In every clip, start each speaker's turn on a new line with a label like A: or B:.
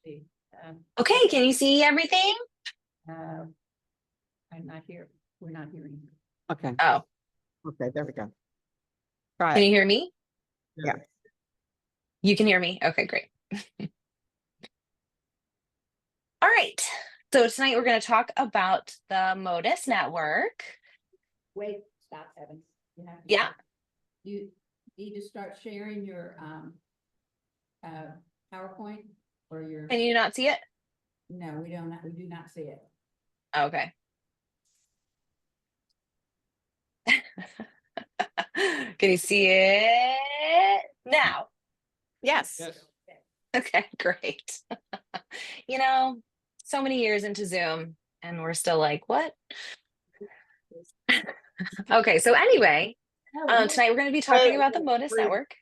A: see.
B: Okay, can you see everything?
A: I'm not here. We're not hearing.
C: Okay,
B: Oh,
C: okay, there we go.
B: can
C: Right,
B: you hear me?
C: yeah.
B: You can hear me? Okay, great. All right. So tonight we're going to talk about the Motus network.
A: Wait, stop, Evan. You have to
B: Yeah.
A: start. You need to start sharing your PowerPoint or your.
B: Can you not see it?
A: No, we don't. We do not see it.
B: Okay. Can you see it now?
C: Yes.
B: Okay, great. You know, so many years into Zoom and we're still like, what? Okay, so anyway, tonight we're going to be talking about the Motus network.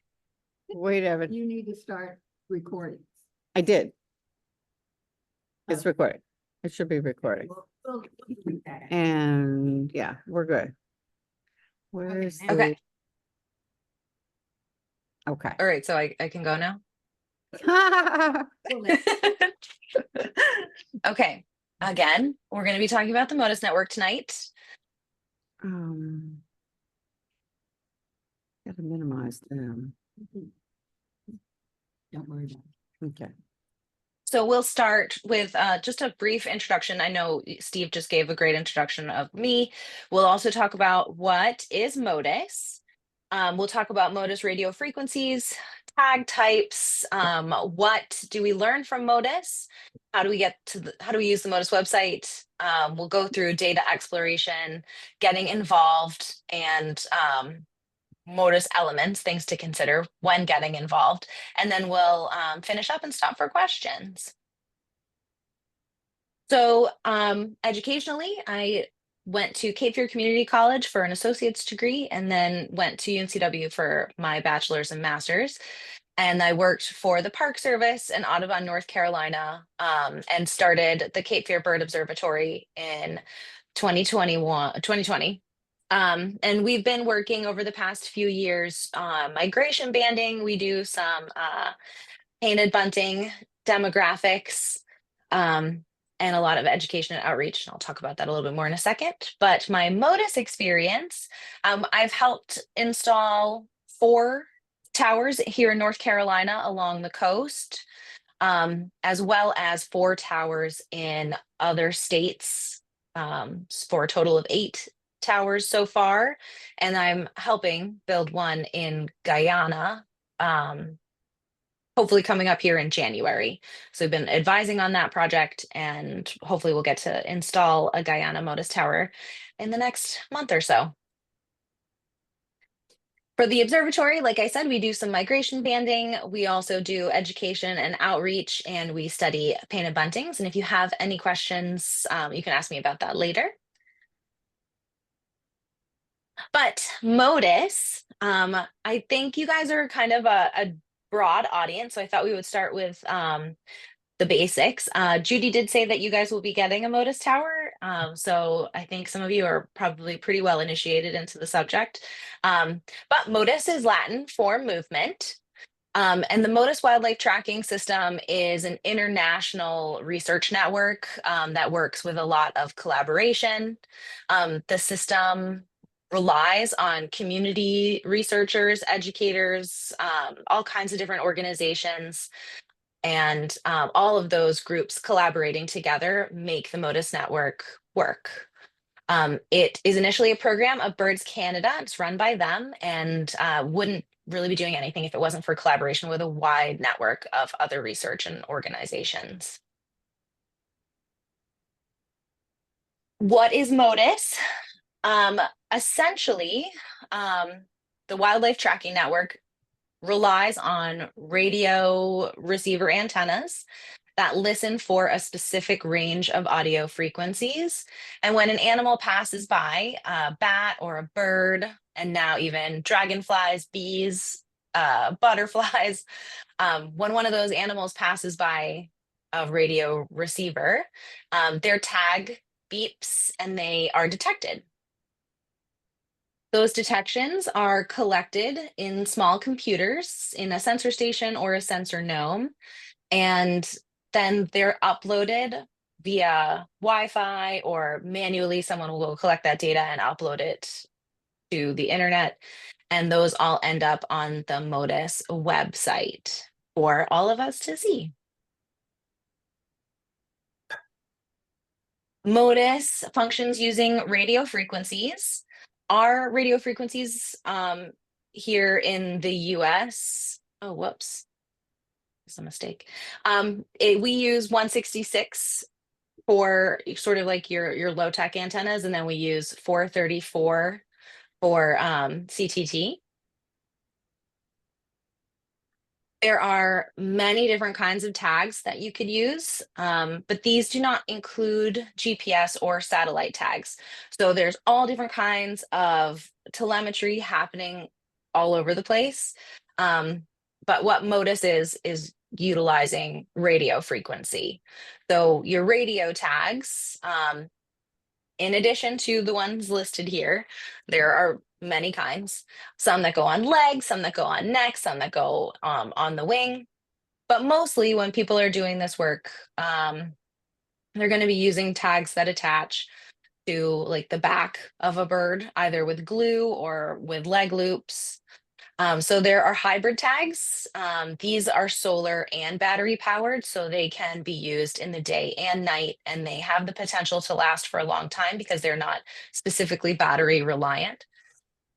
C: Wait, Evan,
A: You need to start recording.
C: I did. It's recording. It should be recording. And yeah, we're good. Where's the?
B: Okay.
C: Okay.
B: All right, so I can go now. Okay. Again, we're going to be talking about the Motus network tonight.
C: Gotta minimize them.
A: Don't worry about it.
C: Okay.
B: So we'll start with just a brief introduction. I know Steve just gave a great introduction of me. We'll also talk about what is Motus. We'll talk about Motus radio frequencies, tag types. What do we learn from Motus? How do we use the Motus website? We'll go through data exploration, getting involved, and Motus elements, things to consider when getting involved. And then we'll finish up and stop for questions. So educationally, I went to Cape Fear Community College for an associate's degree and then went to UNCW for my bachelor's and master's. And I worked for the Park Service in Audubon, North Carolina, and started the Cape Fear Bird Observatory in 2020. And we've been working over the past few years migration banding. We do some painted bunting, demographics, and a lot of education and outreach. And I'll talk about that a little bit more in a second. But my Motus experience, I've helped install 4 towers here in North Carolina along the coast, as well as 4 towers in other states, for a total of 8 towers so far. And I'm helping build one in Guyana, hopefully coming up here in January. So we've been advising on that project and hopefully we'll get to install a Guyana Motus Tower in the next month or so. For the observatory, like I said, we do some migration banding. We also do education and outreach, and we study painted buntings. And if you have any questions, you can ask me about that later. But Motus, I think you guys are kind of a broad audience, so I thought we would start with the basics. Judy did say that you guys will be getting a Motus Tower, so I think some of you are probably pretty well initiated into the subject. But Motus is Latin for movement. And the Motus Wildlife Tracking System is an international research network that works with a lot of collaboration. The system relies on community researchers, educators, all kinds of different organizations. And all of those groups collaborating together make the Motus network work. It is initially a program of Birds Canada. It's run by them and wouldn't really be doing anything if it wasn't for collaboration with a wide network of other research and organizations. What is Motus? Essentially, the Wildlife Tracking Network relies on radio receiver antennas that listen for a specific range of audio frequencies. And when an animal passes by, a bat or a bird, and now even dragonflies, bees, butterflies, when one of those animals passes by a radio receiver, their tag beeps and they are detected. Those detections are collected in small computers in a sensor station or a sensor gnome, and then they're uploaded via Wi-Fi, or manually someone will go collect that data and upload it to the internet. And those all end up on the Motus website for all of us to see. Motus functions using radio frequencies. Our radio frequencies here in the US, oh, whoops, it's a mistake. We use 166 for sort of like your low tech antennas, and then we use 434 for CTT. There are many different kinds of tags that you could use, but these do not include GPS or satellite tags. So there's all different kinds of telemetry happening all over the place. But what Motus is utilizing radio frequency. So your radio tags, in addition to the ones listed here, there are many kinds. Some that go on legs, some that go on neck, some that go on the wing. But mostly when people are doing this work, they're going to be using tags that attach to like the back of a bird, either with glue or with leg loops. So there are hybrid tags. These are solar and battery powered, so they can be used in the day and night, and they have the potential to last for a long time because they're not specifically battery reliant.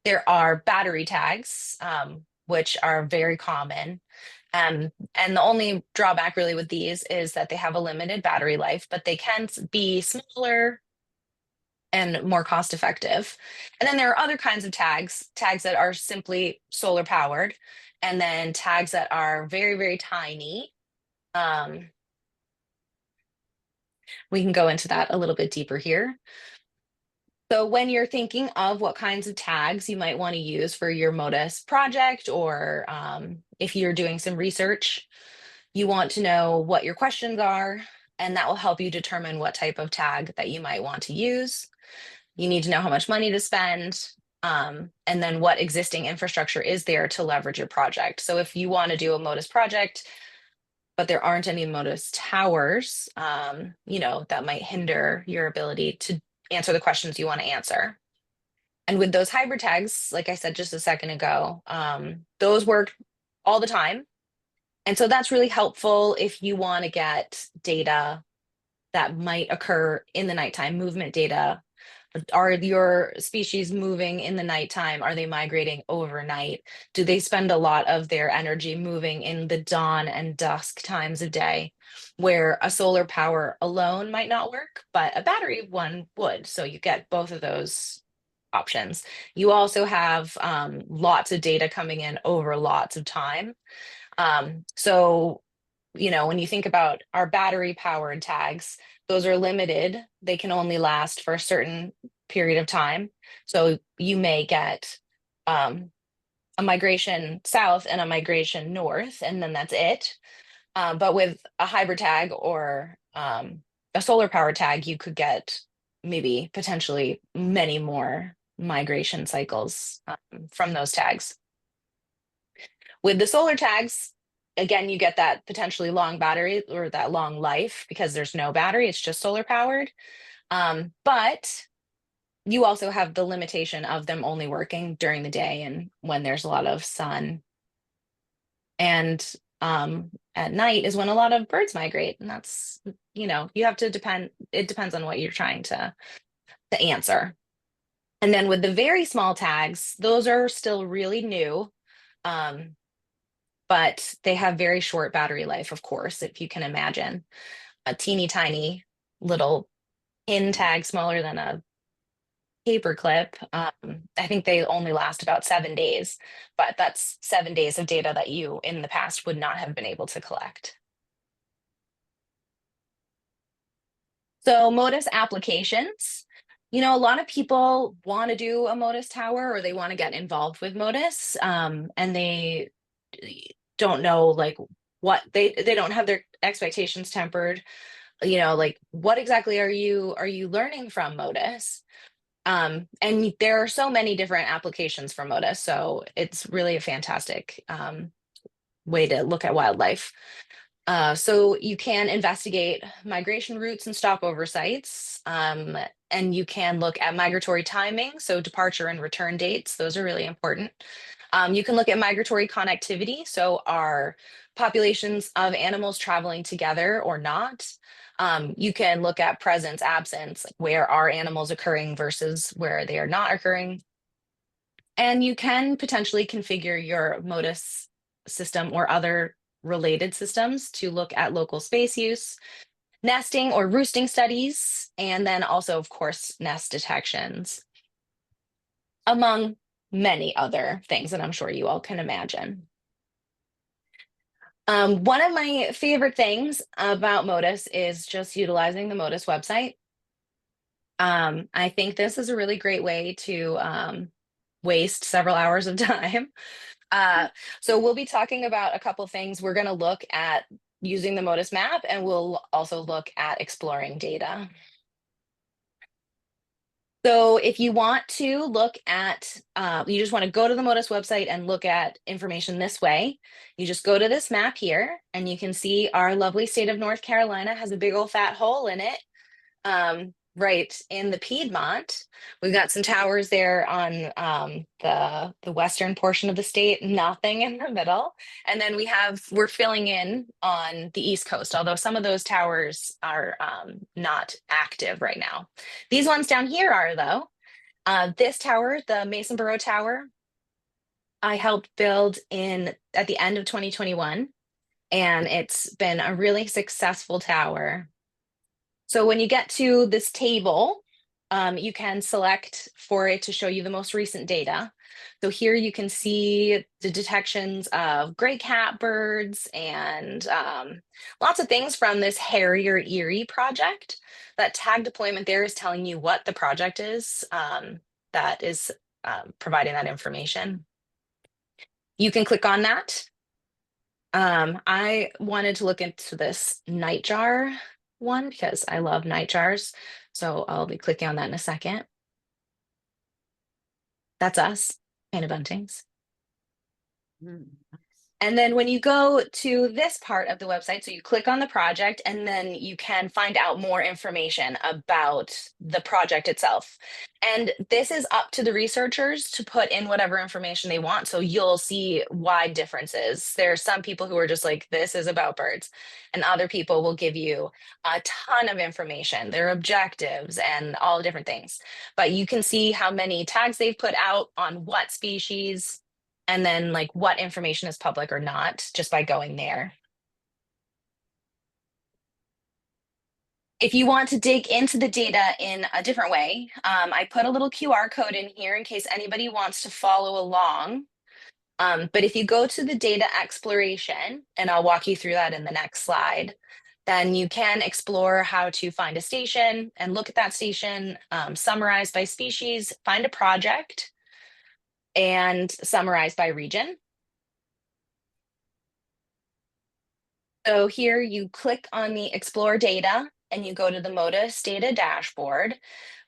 B: There are battery tags, which are very common. And the only drawback really with these is that they have a limited battery life, but they can be smaller and more cost effective. And then there are other kinds of tags that are simply solar powered, and then tags that are very, very tiny. We can go into that a little bit deeper here. So when you're thinking of what kinds of tags you might want to use for your Motus project, or if you're doing some research, you want to know what your questions are, and that will help you determine what type of tag that you might want to use. You need to know how much money to spend, and then what existing infrastructure is there to leverage your project. So if you want to do a Motus project, but there aren't any Motus towers, that might hinder your ability to answer the questions you want to answer. And with those hybrid tags, like I said just a second ago, those work all the time. And so that's really helpful if you want to get data that might occur in the nighttime, movement data. Are your species moving in the nighttime? Are they migrating overnight? Do they spend a lot of their energy moving in the dawn and dusk times of day, where a solar power alone might not work, but a battery one would? So you get both of those options. You also have lots of data coming in over lots of time. So when you think about our battery powered tags, those are limited. They can only last for a certain period of time. So you may get a migration south and a migration north, and then that's it. But with a hybrid tag or a solar power tag, you could get maybe potentially many more migration cycles from those tags. With the solar tags, again, you get that potentially long battery or that long life because there's no battery, it's just solar powered. But you also have the limitation of them only working during the day and when there's a lot of sun. And at night is when a lot of birds migrate. And that's, you have to it depends on what you're trying to answer. And then with the very small tags, those are still really new. But they have very short battery life, of course, if you can imagine. A teeny tiny little pin tag smaller than a paper clip. I think they only last about 7 days, but that's 7 days of data that you in the past would not have been able to collect. So Motus applications. A lot of people want to do a Motus tower, or they want to get involved with Motus, and they don't know what they don't have their expectations tempered. What exactly are you learning from Motus? And there are so many different applications for Motus, so it's really a fantastic way to look at wildlife. So you can investigate migration routes and stopover sites, and you can look at migratory timing, so departure and return dates. Those are really important. You can look at migratory connectivity, so are populations of animals traveling together or not? You can look at presence, absence, where are animals occurring versus where they are not occurring. And you can potentially configure your Motus system or other related systems to look at local space use, nesting or roosting studies, and then also, of course, nest detections, among many other things that I'm sure you all can imagine. One of my favorite things about Motus is just utilizing the Motus website. I think this is a really great way to waste several hours of time. So we'll be talking about a couple things. We're going to look at using the Motus map, and we'll also look at exploring data. So if you want to look at, you just want to go to the Motus website and look at information this way, you just go to this map here, and you can see our lovely state of North Carolina has a big old fat hole in it. Right in the Piedmont. We've got some towers there on the western portion of the state, nothing in the middle. And then we're filling in on the East Coast, although some of those towers are not active right now. These ones down here are, though. This tower, the Mecklenburg Tower, I helped build at the end of 2021, and it's been a really successful tower. So when you get to this table, you can select for it to show you the most recent data. So here you can see the detections of gray catbirds and lots of things from this Harrier Erie project. That tag deployment there is telling you what the project is that is providing that information. You can click on that. I wanted to look into this nightjar one because I love nightjars. So I'll be clicking on that in a second. That's us, Painted Buntings. And then when you go to this part of the website, so you click on the project, and then you can find out more information about the project itself. And this is up to the researchers to put in whatever information they want. So you'll see wide differences. There are some people who are just like, this is about birds. And other people will give you a ton of information, their objectives and all different things. But you can see how many tags they've put out on what species, and then like what information is public or not, just by going there. If you want to dig into the data in a different way, I put a little QR code in here in case anybody wants to follow along. But if you go to the data exploration, and I'll walk you through that in the next slide, then you can explore how to find a station and look at that station, summarize by species, find a project, and summarize by region. So here you click on the Explore Data and you go to the Motus Data Dashboard.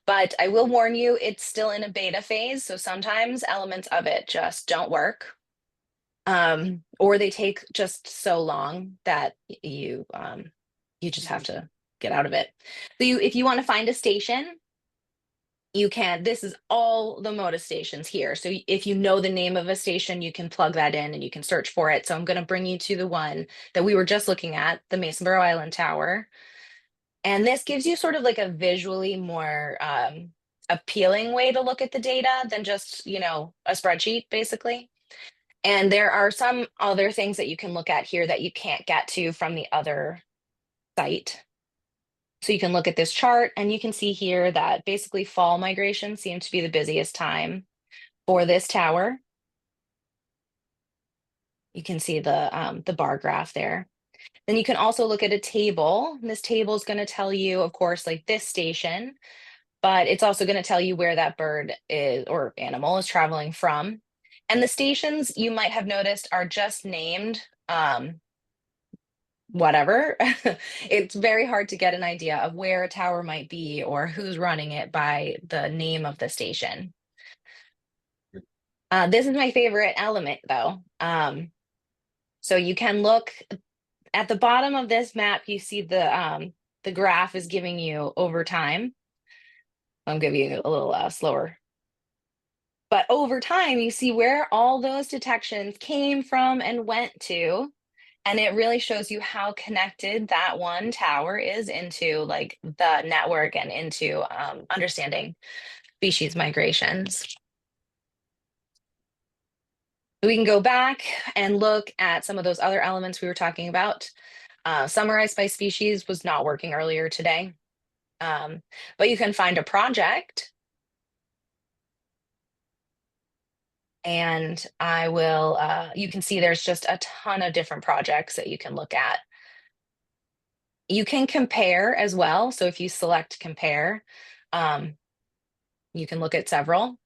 B: But I will warn you, it's still in a beta phase. So sometimes elements of it just don't work. Or they take just so long that you just have to get out of it. So if you want to find a station, you can. This is all the Motus stations here. So if you know the name of a station, you can plug that in and you can search for it. So I'm going to bring you to the one that we were just looking at, the Mecklenburg Island Tower. And this gives you sort of like a visually more appealing way to look at the data than just, a spreadsheet, basically. And there are some other things that you can look at here that you can't get to from the other site. So you can look at this chart and you can see here that basically fall migration seems to be the busiest time for this tower. You can see the bar graph there. Then you can also look at a table. This table is going to tell you, of course, like this station, but it's also going to tell you where that bird is or animal is traveling from. And the stations you might have noticed are just named whatever. It's very hard to get an idea of where a tower might be or who's running it by the name of the station. This is my favorite element though. So you can look at the bottom of this map, you see the graph is giving you over time. I'll give you a little slower. But over time, you see where all those detections came from and went to. And it really shows you how connected that one tower is into like the network and into understanding species migrations. We can go back and look at some of those other elements we were talking about. Summarized by species was not working earlier today, but you can find a project. And I will, you can see there's just a ton of different projects that you can look at. You can compare as well. So if you select compare, you can look at several.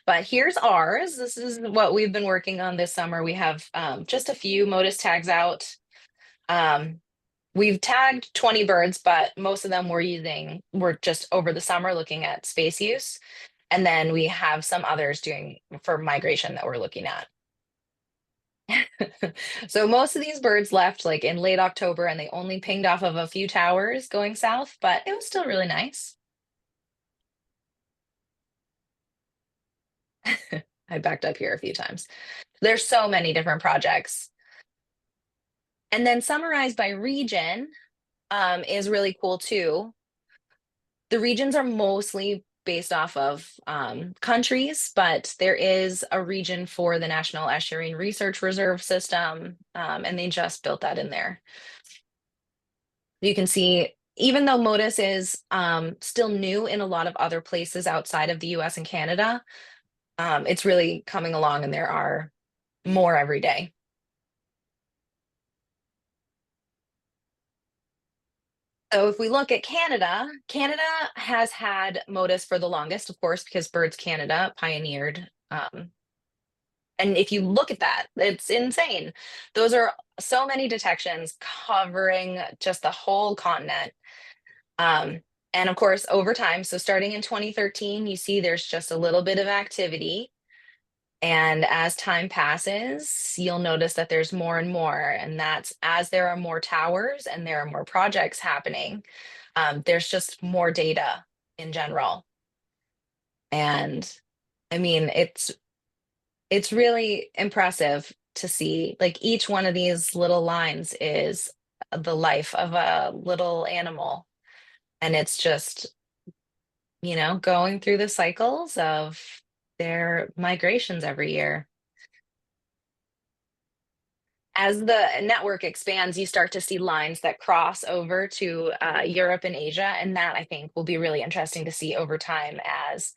B: But here's ours. This is what we've been working on this summer. We have just a few Motus tags out. We've tagged 20 birds, but most of them we're just over the summer looking at space use. And then we have some others doing for migration that we're looking at. So most of these birds left like in late October and they only pinged off of a few towers going south, but it was still really nice. I backed up here a few times. There's so many different projects. And then summarized by region is really cool too. The regions are mostly based off of countries, but there is a region for the National Estuarine Research Reserve System, and they just built that in there. You can see, even though Motus is still new in a lot of other places outside of the US and Canada, it's really coming along and there are more every day. So if we look at Canada, Canada has had Motus for the longest, of course, because Birds Canada pioneered. And if you look at that, it's insane. Those are so many detections covering just the whole continent. And of course, over time, so starting in 2013, you see there's just a little bit of activity. And as time passes, you'll notice that there's more and more. And that's as there are more towers and there are more projects happening, there's just more data in general. And I mean, it's really impressive to see like each one of these little lines is the life of a little animal. And it's just, going through the cycles of their migrations every year. As the network expands, you start to see lines that cross over to Europe and Asia. And that I think will be really interesting to see over time as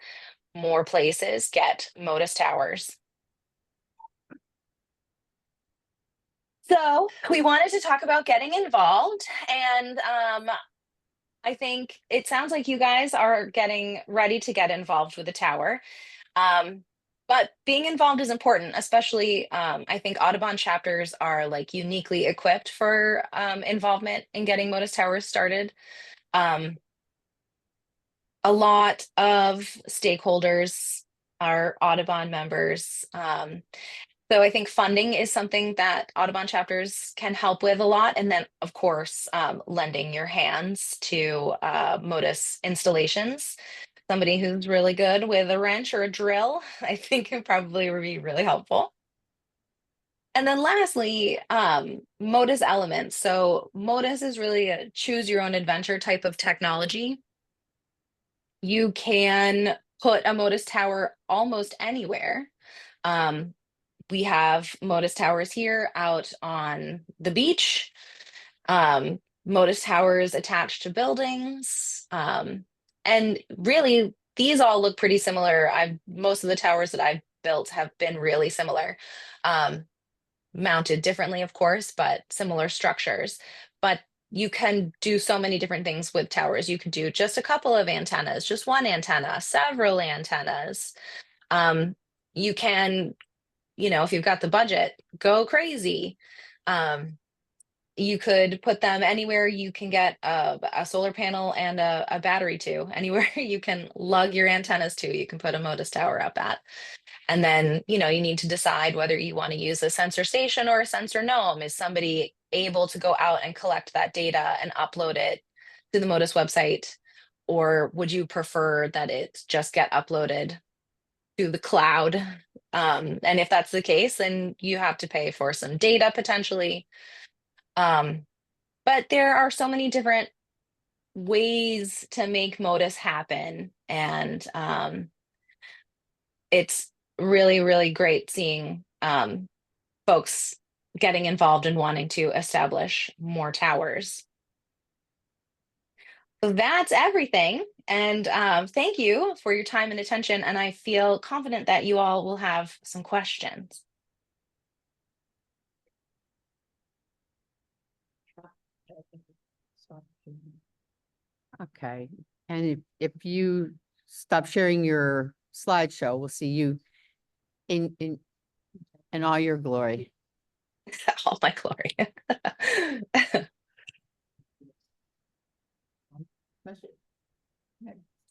B: more places get Motus towers. So we wanted to talk about getting involved, and I think it sounds like you guys are getting ready to get involved with the tower. But being involved is important, especially I think Audubon chapters are like uniquely equipped for involvement in getting Motus Towers started. A lot of stakeholders are Audubon members. So I think funding is something that Audubon chapters can help with a lot. And then, of course, lending your hands to Motus installations. Somebody who's really good with a wrench or a drill, I think it probably would be really helpful. And then lastly, Motus elements. So Motus is really a choose your own adventure type of technology. You can put a Motus tower almost anywhere. We have Motus towers here out on the beach, Motus towers attached to buildings. And really, these all look pretty similar. Most of the towers that I've built have been really similar. Mounted differently, of course, but similar structures. But you can do so many different things with towers. You could do just a couple of antennas, just one antenna, several antennas. You can, if you've got the budget, go crazy. You could put them anywhere you can get a solar panel and a battery to. Anywhere you can lug your antennas to, you can put a Motus tower up at. And then, you need to decide whether you want to use a sensor station or a sensor gnome. Is somebody able to go out and collect that data and upload it to the Motus website? Or would you prefer that it just get uploaded to the cloud? And if that's the case, then you have to pay for some data potentially. But there are so many different ways to make Motus happen. And it's really, really great seeing folks getting involved and wanting to establish more towers. So that's everything. And thank you for your time and attention. And I feel confident that you all will have some questions.
C: Okay, and if you stop sharing your slideshow, we'll see you in all your glory.
B: All my glory.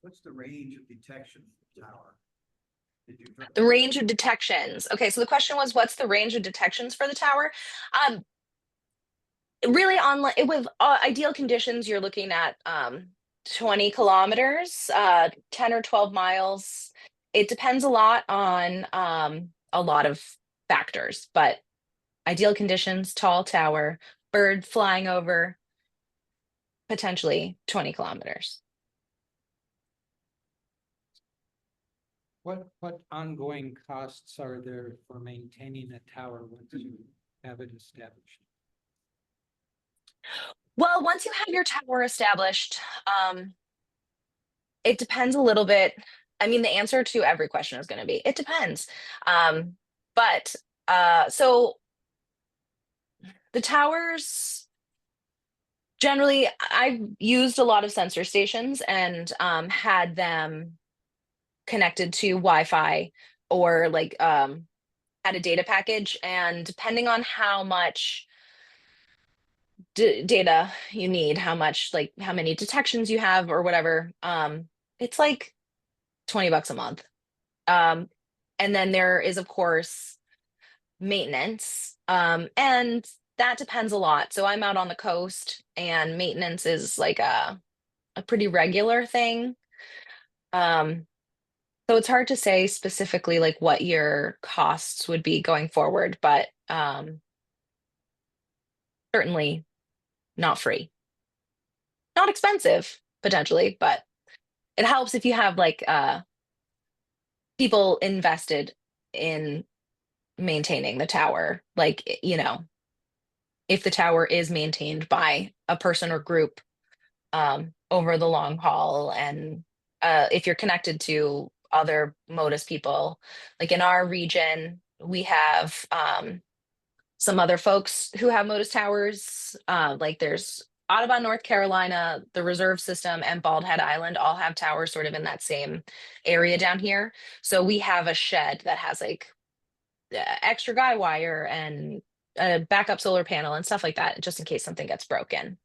D: What's the range of detection of the tower?
B: The range of detections. Okay, so the question was, what's the range of detections for the tower? Really, with ideal conditions, you're looking at 20 kilometers, 10 or 12 miles. It depends a lot on a lot of factors, but ideal conditions, tall tower, bird flying over, potentially 20 kilometers.
E: What ongoing costs are there for maintaining a tower once you have it established?
B: Well, once you have your tower established, it depends a little bit. I mean, the answer to every question is going to be, it depends. But so the towers, generally, I've used a lot of sensor stations and had them connected to Wi-Fi or like had a data package. And depending on how much data you need, how many detections you have or whatever, it's like $20 a month. And then there is, of course, maintenance. And that depends a lot. So I'm out on the coast and maintenance is like a pretty regular thing. So it's hard to say specifically like what your costs would be going forward, but certainly not free. Not expensive, potentially, but it helps if you have like people invested in maintaining the tower. Like, if the tower is maintained by a person or group over the long haul, and if you're connected to other Motus people, like in our region, we have some other folks who have Motus towers. Like there's Audubon, North Carolina, the Reserve System, and Bald Head Island all have towers sort of in that same area down here. So we have a shed that has like extra guy wire and a backup solar panel and stuff like that, just in case something gets broken.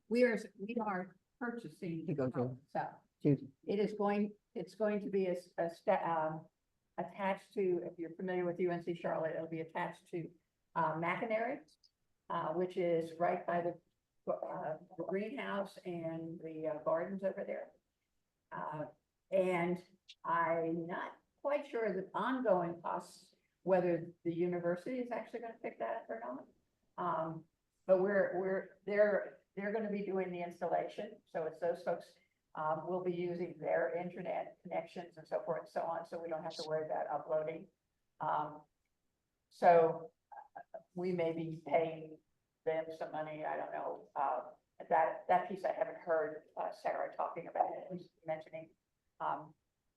A: We are purchasing.
C: You go, Judy.
A: So
C: Judy.
A: it's going to be attached to, if you're familiar with UNC Charlotte, it'll be attached to Mackinac, which is right by the greenhouse and the gardens over there. And I'm not quite sure the ongoing costs, whether the university is actually going to pick that up or not. But they're going to be doing the installation. So it's those folks will be using their internet connections and so forth and so on. So we don't have to worry about uploading. So we may be paying them some money. I don't know. That piece I haven't heard Sarah talking about it, at least mentioning.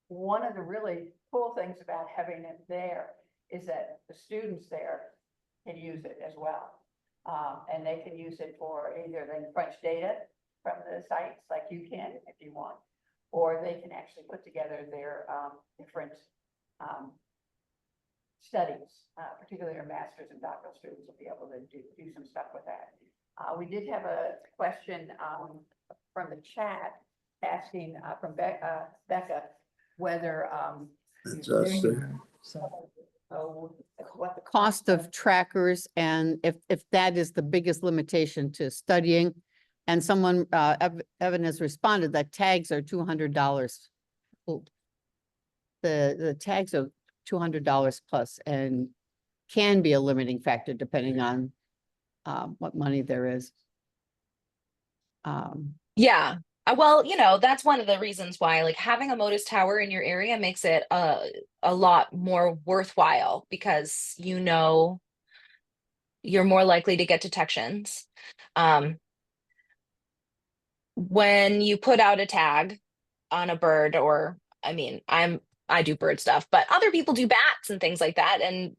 A: One of the really cool things about having it there is that the students there can use it as well. And they can use it for either they crunch data from the sites like you can if you want, or they can actually put together their different studies, particularly our master's and doctoral students will be able to do some stuff with that. We did have a question from the chat asking from Becca whether
F: That's us there.
A: what the
C: Cost of trackers, and if that is the biggest limitation to studying. And someone, Evan has responded that tags are $200. The tags are $200 plus and can be a limiting factor depending on what money there is.
B: Yeah. Well, that's one of the reasons why like having a Motus Tower in your area makes it a lot more worthwhile, because you're more likely to get detections. When you put out a tag on a bird, or I mean, I do bird stuff, but other people do bats and things like that. And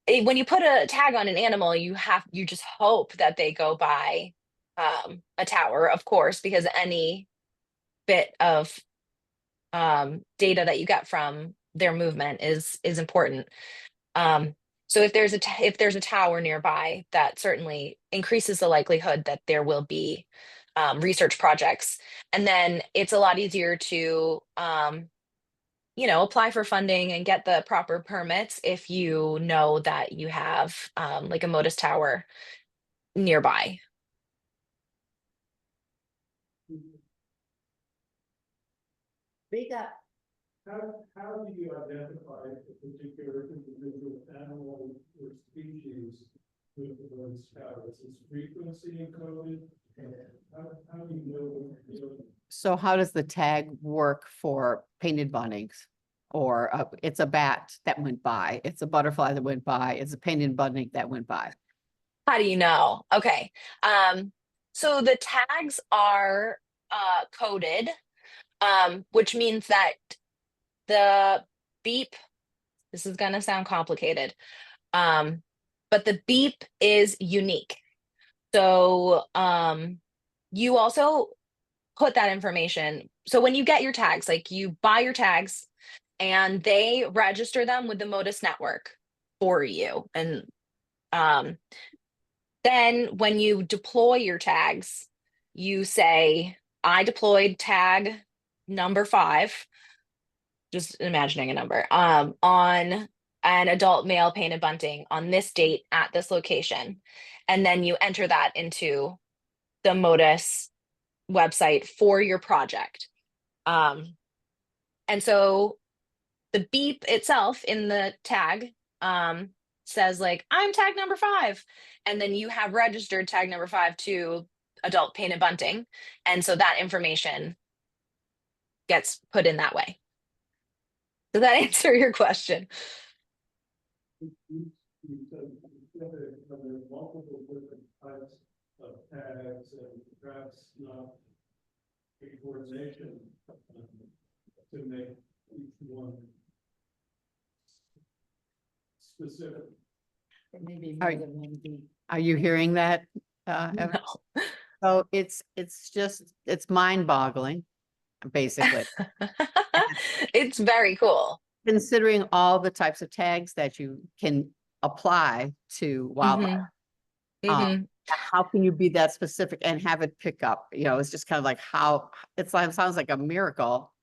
B: when you put a tag on an animal, you just hope that they go by a tower, of course, because any bit of data that you get from their movement is important. So if there's a tower nearby, that certainly increases the likelihood that there will be research projects, and then it's a lot easier to apply for funding and get the proper permits if you know that you have like a Motus Tower nearby.
A: Speak up.
G: How do you identify a particular individual animal or species with the Motus Tower? Is its frequency encoded? How do you know what you're doing?
C: So how does the tag work for painted buntings? Or it's a bat that went by, it's a butterfly that went by, it's a painted bunting that went by.
B: How do you know? Okay. So the tags are coded, which means that the beep, this is going to sound complicated, but the beep is unique. So you also put that information. So when you get your tags, like you buy your tags and they register them with the Motus network for you. And then when you deploy your tags, you say, I deployed tag number 5, just imagining a number, on an adult male painted bunting on this date at this location. And then you enter that into the Motus website for your project. And so the beep itself in the tag says like, I'm tag number 5. And then you have registered tag number 5 to adult painted bunting. And so that information gets put in that way. Does that answer your question?
G: You said there are multiple different types of tags and perhaps not a coordination to make each one specific.
A: Maybe
C: Are-
A: more than one beep.
C: Are you hearing that? Evan?
B: No.
C: So it's mind boggling, basically,
B: It's very cool.
C: considering all the types of tags that you can apply to wildlife.
B: Mhm.
C: How can you be that specific and have it pick up? It's just kind of like it sounds like a miracle.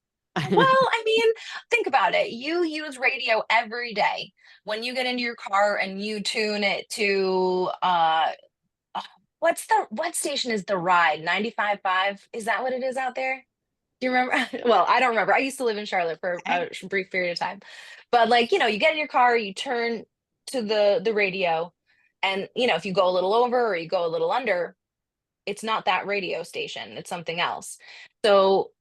B: Well, I mean, think about it. You use radio every day. When you get into your car and you tune it to what station is the Ride? 95.5? Is that what it is out there? Do you remember? Well, I don't remember. I used to live in Charlotte for a brief period of time. But like, you get in your car, you turn to the radio, and if you go a little over or you go a little under, it's not that radio station, it's something else. So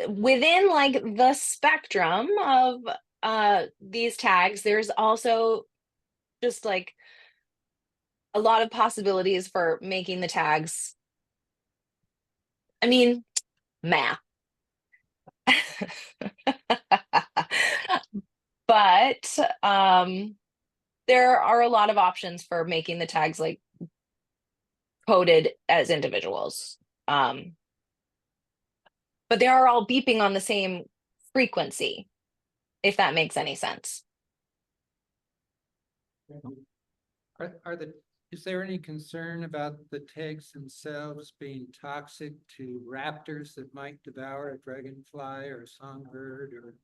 B: within like the spectrum of these tags, there's also just like a lot of possibilities for making the tags. I mean, math. But there are a lot of options for making the tags like coded as individuals. But they are all beeping on the same frequency. if that makes any sense.
E: Is there any concern about the tags themselves being toxic to raptors that might devour a dragonfly or a songbird or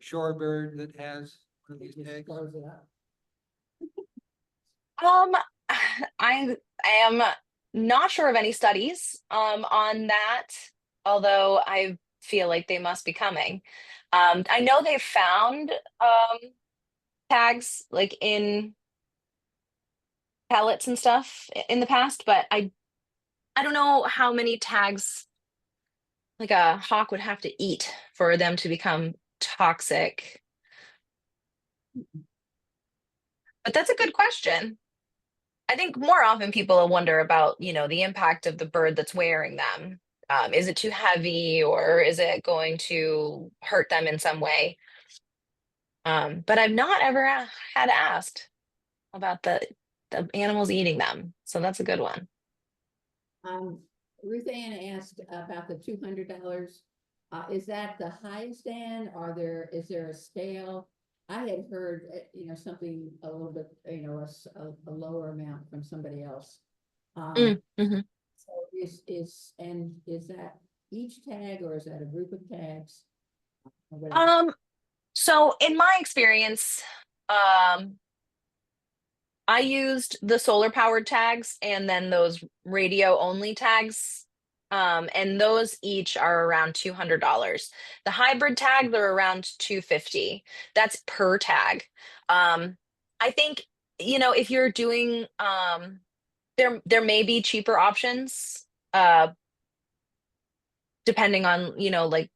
E: shorebird that has one of these tags?
B: I am not sure of any studies on that, although I feel like they must be coming. I know they've found tags like in pellets and stuff in the past, but I don't know how many tags like a hawk would have to eat for them to become toxic. But that's a good question. I think more often people will wonder about, the impact of the bird that's wearing them. Is it too heavy or is it going to hurt them in some way? But I've not ever had asked about the animals eating them. So that's a good one.
H: Ruth Ann asked about the $200. Is that the highest end? Is there a scale? I had heard, something a little bit, a lower amount from somebody else.
B: Mhm.
H: So is that each tag or is that a group of tags? Or whatever?
B: So in my experience, I used the solar powered tags and then those radio only tags. And those each are around $200. The hybrid tags are around $250. That's per tag. I think, if you're doing, there may be cheaper options, depending on, like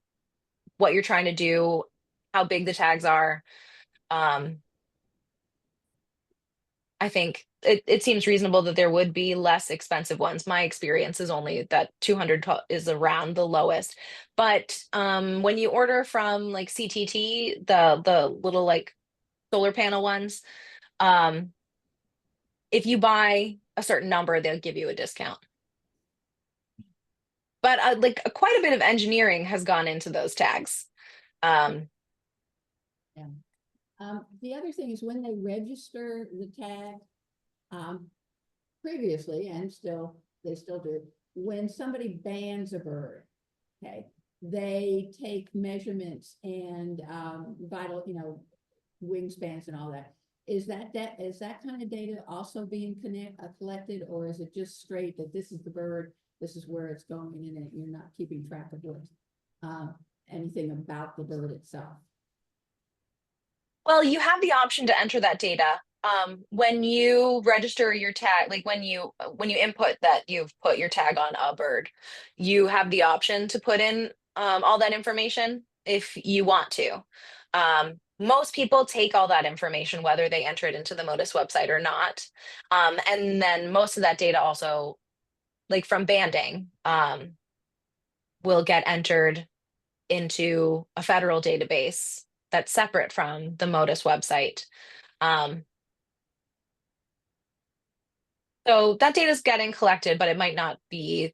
B: what you're trying to do, how big the tags are. I think it seems reasonable that there would be less expensive ones. My experience is only that 200 is around the lowest. But when you order from like CTT, the little like solar panel ones, if you buy a certain number, they'll give you a discount. But like quite a bit of engineering has gone into those tags.
H: The other thing is when they register the tag, previously and they still do, when somebody bans a bird, okay, they take measurements and vital, wingspans and all that. Is that kind of data also being collected, or is it just straight that this is the bird, this is where it's going, and you're not keeping track of what anything about the bird itself?
B: Well, you have the option to enter that data. When you register your tag, like when you input that you've put your tag on a bird, you have the option to put in all that information if you want to. Most people take all that information, whether they enter it into the Motus website or not. And then most of that data also, like from banding, will get entered into a federal database that's separate from the Motus website. So that data is getting collected, but it might not be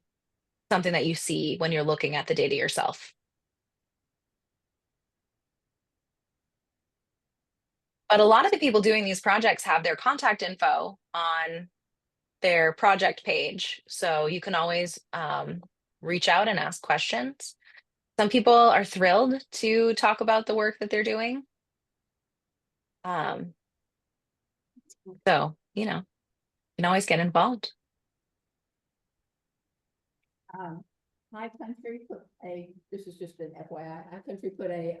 B: something that you see when you're looking at the data yourself. But a lot of the people doing these projects have their contact info on their project page. So you can always reach out and ask questions. Some people are thrilled to talk about the work that they're doing. So, you can always get involved.
H: High Country put this is just an FYI, High Country put a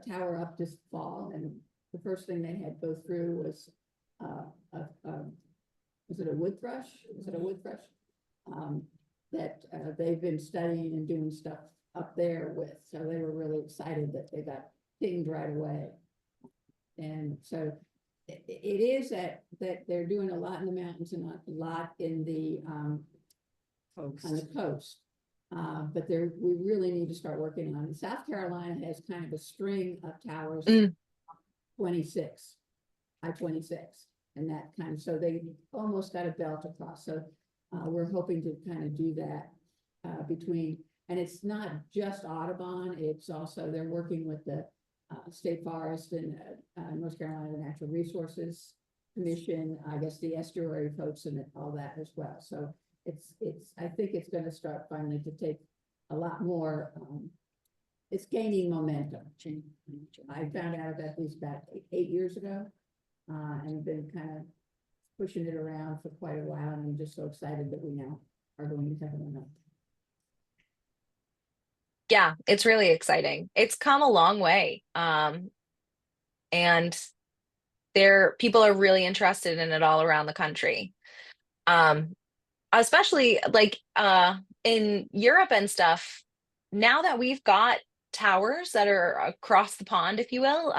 H: tower up this fall, and the first thing they had go through was was it a wood thrush? Was it a wood thrush? That they've been studying and doing stuff up there with, so they were really excited that they got pinged right away. And so it is that they're doing a lot in the mountains and a lot in the on the coast. But we really need to start working on it. South Carolina has kind of a string of towers, 26, I-26, and that kind of, so they almost got a belt across. So we're hoping to kind of do that between And it's not just Audubon, it's also, they're working with the State Forest and North Carolina Natural Resources Commission, I guess the estuary folks and all that as well. So it's, I think it's gonna start finally to take a lot more, it's gaining momentum. I found out about these about 8 years ago, and been kind of pushing it around for quite a while, and I'm just so excited that we now are going to have an event.
B: Yeah, it's really exciting. It's come a long way. And people are really interested in it all around the country. Especially like in Europe and stuff, now that we've got towers that are across the pond, if you will,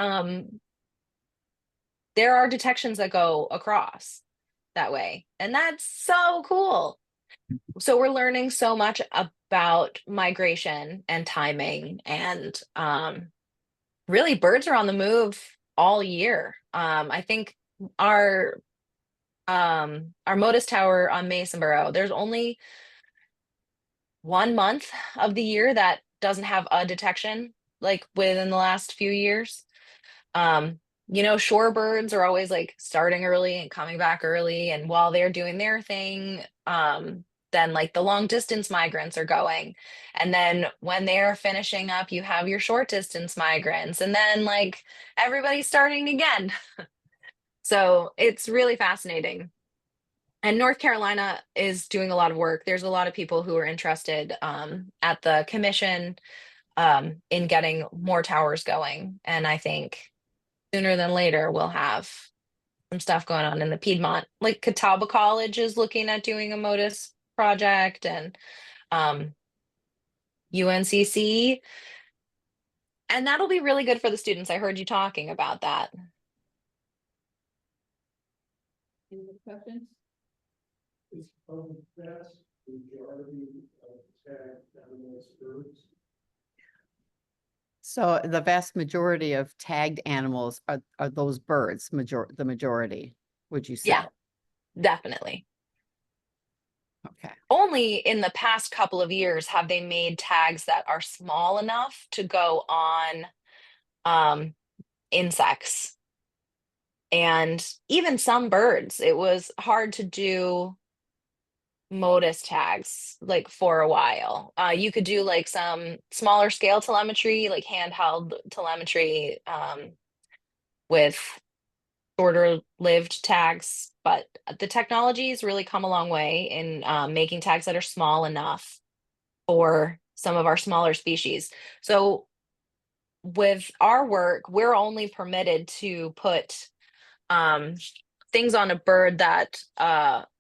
B: there are detections that go across that way. And that's so cool. So we're learning so much about migration and timing, and really birds are on the move all year. I think our Motus Tower on Masonboro, there's only 1 month of the year that doesn't have a detection, like within the last few years. Shorebirds are always like starting early and coming back early, and while they're doing their thing, then like the long distance migrants are going, and then when they're finishing up, you have your short distance migrants, and then like everybody's starting again. So it's really fascinating. And North Carolina is doing a lot of work. There's a lot of people who are interested at the commission in getting more towers going. And I think sooner than later, we'll have some stuff going on in the Piedmont. Like Catawba College is looking at doing a Motus project, and UNCC. And that'll be really good for the students. I heard you talking about that.
H: Any other questions?
G: Is of the vast majority of tagged animals birds?
C: So the vast majority of tagged animals are those birds, the majority, would you say?
B: Yeah, definitely.
C: Okay.
B: Only in the past couple of years have they made tags that are small enough to go on insects. And even some birds, it was hard to do Motus tags like for a while. You could do like some smaller scale telemetry, like handheld telemetry, with shorter lived tags, but the technology has really come a long way in making tags that are small enough for some of our smaller species. So with our work, we're only permitted to put things on a bird that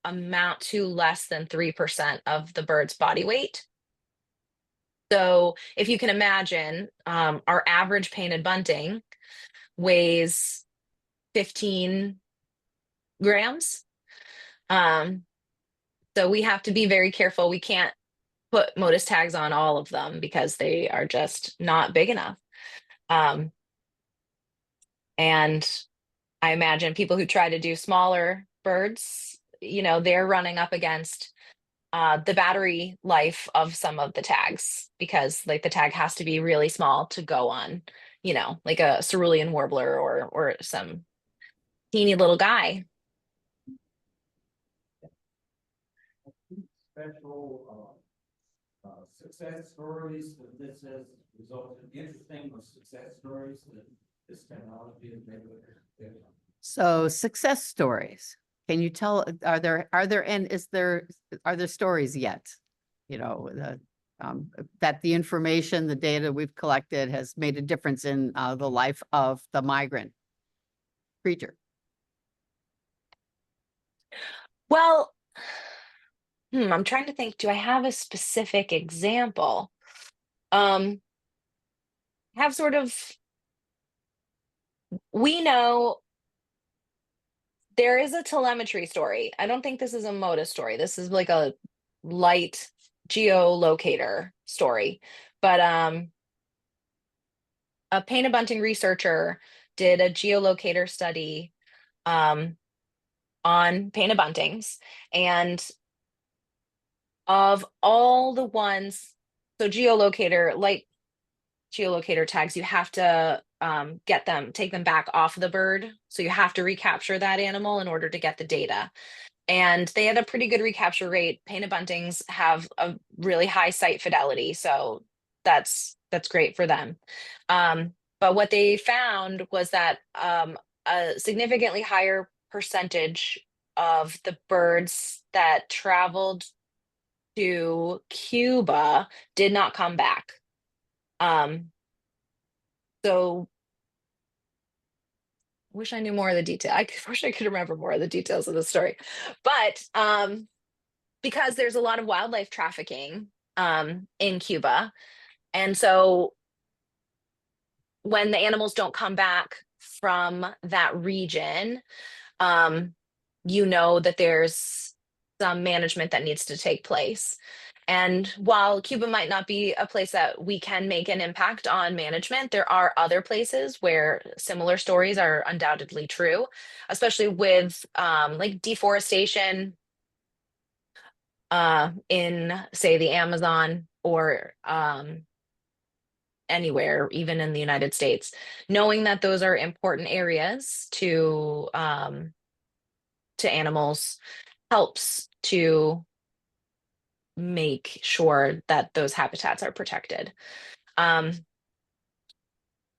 B: amount to less than 3% of the bird's body weight. So if you can imagine, our average painted bunting weighs 15 grams. So we have to be very careful. We can't put Motus tags on all of them because they are just not big enough. And I imagine people who try to do smaller birds, they're running up against the battery life of some of the tags, because like the tag has to be really small to go on, like a cerulean warbler or some teeny little guy.
D: Special success stories that this has resulted in, interesting or success stories that this technology has made with it.
C: So success stories. Can you tell, are there stories yet? That the information, the data we've collected has made a difference in the life of the migrant creature.
B: Well, I'm trying to think, do I have a specific example? Have sort of, we know there is a telemetry story. I don't think this is a Motus story. This is like a light geolocator story. But a painted bunting researcher did a geolocator study on painted buntings, and of all the ones So geolocator, like geolocator tags, you have to take them back off the bird. So you have to recapture that animal in order to get the data. And they had a pretty good recapture rate. Painted buntings have a really high site fidelity, so that's great for them. But what they found was that a significantly higher percentage of the birds that traveled to Cuba did not come back. So wish I knew more of the detail. Wish I could remember more of the details of the story. But because there's a lot of wildlife trafficking in Cuba. And so when the animals don't come back from that region, you know that there's some management that needs to take place. And while Cuba might not be a place that we can make an impact on management, there are other places where similar stories are undoubtedly true, especially with like deforestation in, say, the Amazon or anywhere, even in the United States, knowing that those are important areas to animals helps to make sure that those habitats are protected.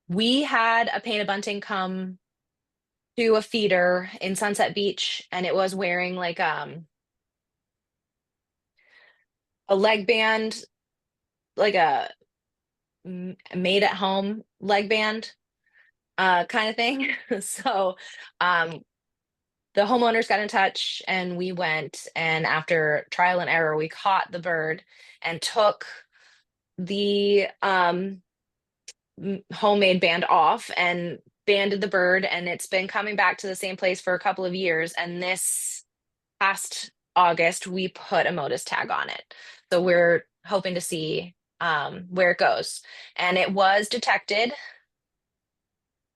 B: We had a painted bunting come to a feeder in Sunset Beach, and it was wearing like a leg band, like a made at home leg band kind of thing. So the homeowners got in touch and we went, and after trial and error, we caught the bird and took the homemade band off and banded the bird, and it's been coming back to the same place for a couple of years. And this past August, we put a Motus tag on it. So we're hoping to see where it goes. And it was detected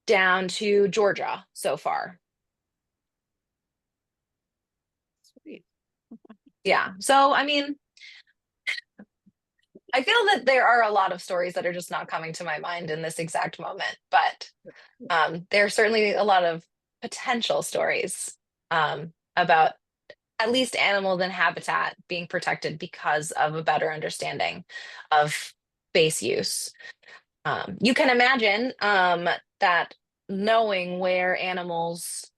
B: down to Georgia so far.
C: Sweet.
B: Yeah. So, I mean, I feel that there are a lot of stories that are just not coming to my mind in this exact moment, but there are certainly a lot of potential stories about at least animals and habitat being protected because of a better understanding of space use. You can imagine that knowing where animals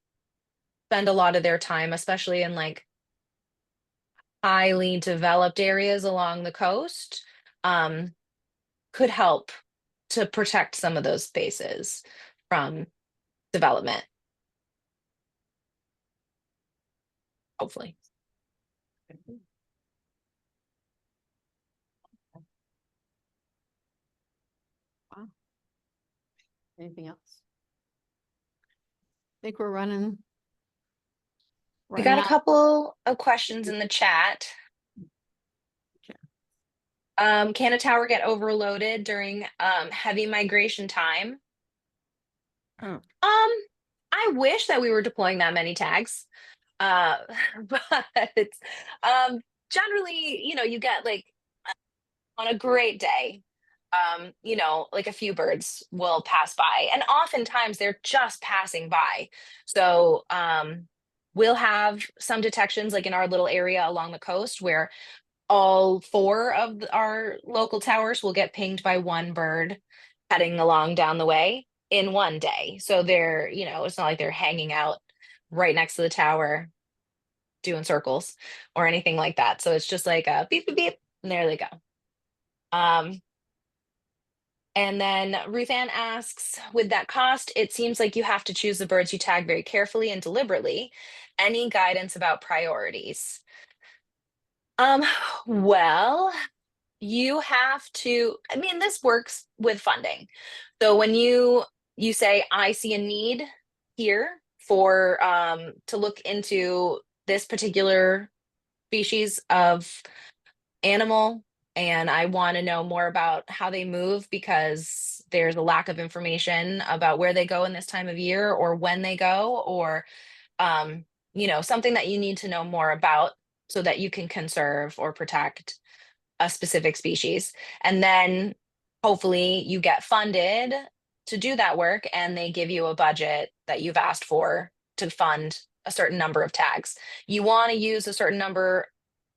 B: spend a lot of their time, especially in like highly developed areas along the coast, could help to protect some of those spaces from development. Hopefully.
C: Wow. Anything else? Think we're running.
B: We got a
C: out.
B: couple of questions in the chat. Can a tower get overloaded during heavy migration time?
C: Oh.
B: I wish that we were deploying that many tags. But generally, you know, you get like on a great day, you know, like a few birds will pass by, and oftentimes they're just passing by. So we'll have some detections like in our little area along the coast where all four of our local towers will get pinged by one bird heading along down the way in one day. So they're, you know, it's not like they're hanging out right next to the tower doing circles or anything like that. So it's just like a beep, beep, beep, and there they go. And then Ruth Ann asks, with that cost, it seems like you have to choose the birds you tag very carefully and deliberately. Any guidance about priorities? Well, you have to, I mean, this works with funding. So when you say, I see a need here for to look into this particular species of animal, and I want to know more about how they move because there's a lack of information about where they go in this time of year or when they go, or you know, something that you need to know more about so that you can conserve or protect. a specific species. And then hopefully you get funded to do that work and they give you a budget that you've asked for to fund a certain number of tags. You want to use a certain number,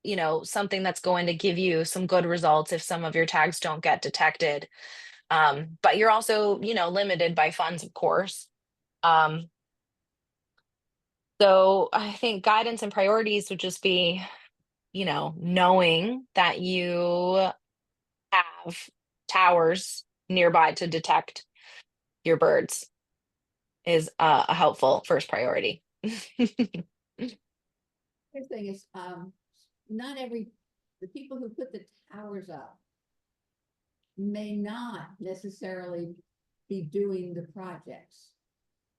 B: you know, something that's going to give you some good results if some of your tags don't get detected. But you're also, you know, limited by funds, of course. So I think guidance and priorities would just be, you know, knowing that you have towers nearby to detect your birds is a helpful first priority.
H: The thing is, the people who put the towers up may not necessarily be doing the projects.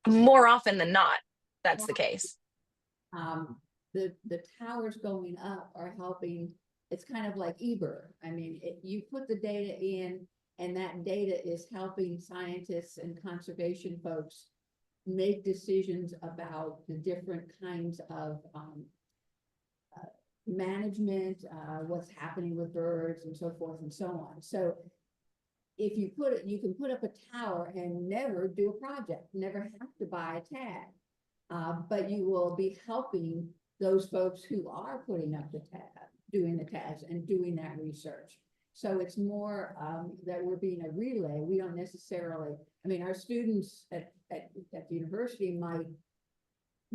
B: More often than not, that's the case.
H: The towers going up are helping. It's kind of like Eber. I mean, you put the data in, and that data is helping scientists and conservation folks make decisions about the different kinds of management, what's happening with birds and so forth and so on. So if you you can put up a tower and never do a project, never have to buy a tag. But you will be helping those folks who are putting up the tag, doing the tags and doing that research. So it's more that we're being a relay. We don't necessarily, I mean, our students at the university might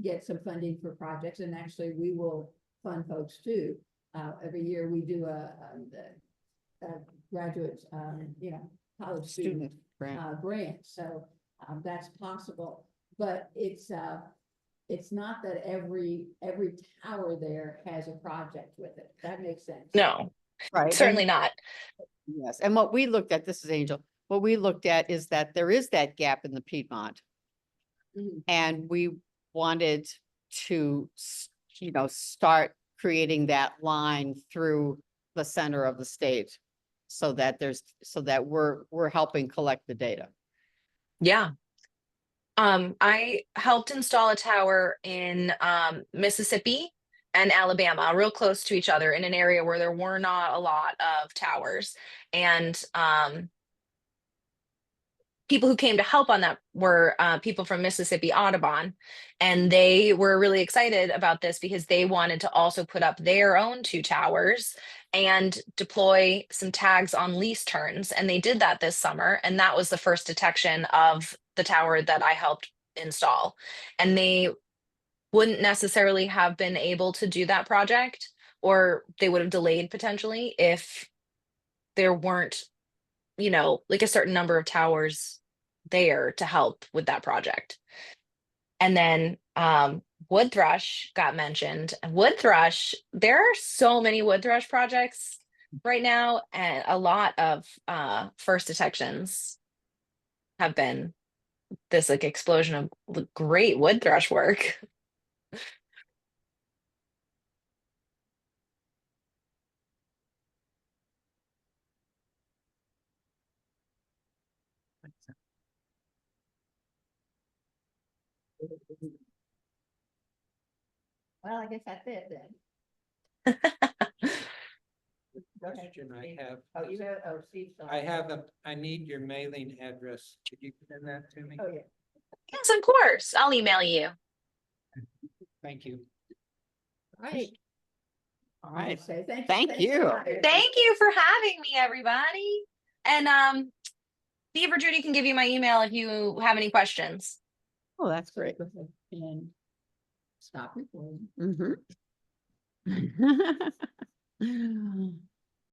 H: get some funding for projects, and actually we will fund folks too. Every year we do a graduate, you know, college student grant. So that's possible, but it's not that every tower there has a project with it. That makes sense.
B: No,
C: Right.
B: certainly not.
C: Yes, and what we looked at, this is Angel, what we looked at is that there is that gap in the Piedmont.
H: Mhm.
C: And we wanted to, you know, start creating that line through the center of the state. So that we're helping collect the data.
B: Yeah. I helped install a tower in Mississippi and Alabama, real close to each other in an area where there were not a lot of towers. And people who came to help on that were people from Mississippi Audubon. And they were really excited about this because they wanted to also put up their own 2 towers and deploy some tags on lease turns. And they did that this summer. And that was the first detection of the tower that I helped install. And they wouldn't necessarily have been able to do that project, or they would have delayed potentially if there weren't, you know, like a certain number of towers there to help with that project. And then wood thrush got mentioned. And wood thrush, there are so many wood thrush projects right now, and a lot of first detections have been this like explosion of great wood thrush work.
H: Well, I guess that's it then. Go ahead.
E: Question I have.
H: Oh, you have, oh, Steve.
E: I need your mailing address. Could you send that to me?
H: Oh, yeah.
B: Yes, of course. I'll email you.
E: Thank you.
H: All right.
C: All right.
H: Say thank
C: Thank you.
B: Thank you for having me, everybody. And Steve or Judy can give you my email if you have any questions.
C: Oh, that's great.
H: Go ahead and stop recording.
C: Mm-hmm.